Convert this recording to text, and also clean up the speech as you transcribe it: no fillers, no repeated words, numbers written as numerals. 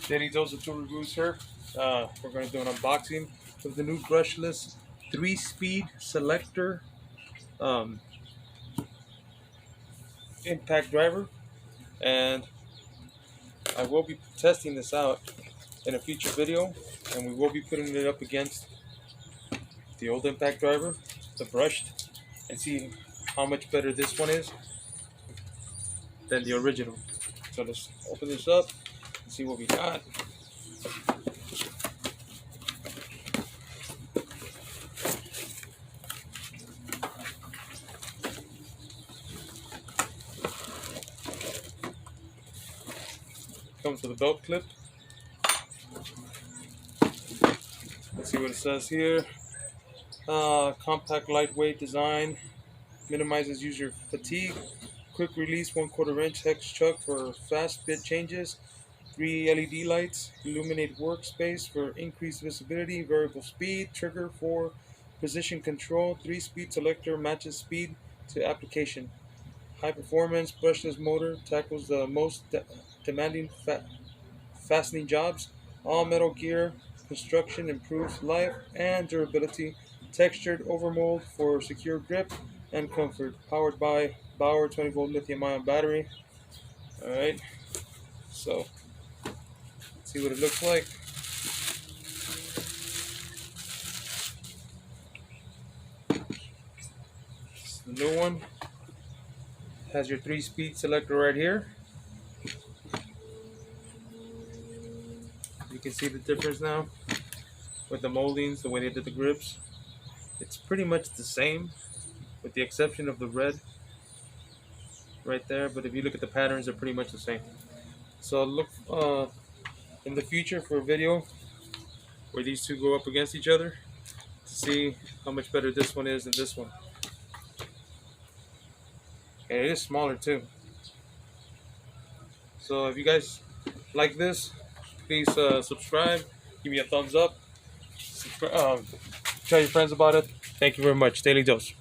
Daily dose of tool reviews here. We're going to do an unboxing of the new brushless 3-speed selector um, impact driver, and I will be testing this out in a future video, and we will be putting it up against the old impact driver, the brushed, and see how much better this one is than the original. So let's open this up and see what we got. Comes with a belt clip. Let's see what it says here. Compact, lightweight design, minimizes user fatigue. Quick release 1/4 inch hex chuck for fast bit changes. 3 LED lights illuminate workspace for increased visibility. Variable speed trigger for position control. 3-speed selector matches speed to application. High performance brushless motor tackles the most demanding fastening jobs. All metal gear construction improves life and durability. Textured overmold for secure grip and comfort. Powered by Bauer 20-volt lithium-ion battery. Alright, so let's see what it looks like. It's the new one. Has your 3-speed selector right here. You can see the difference now with the moldings, the way they did the grips. It's pretty much the same with the exception of the red right there, but if you look at the patterns, they're pretty much the same. So look in the future for a video where these two go up against each other to see how much better this one is than this one. And it is smaller too. So if you guys like this, please subscribe, give me a thumbs up, tell your friends about it. Thank you very much. Daily Dose.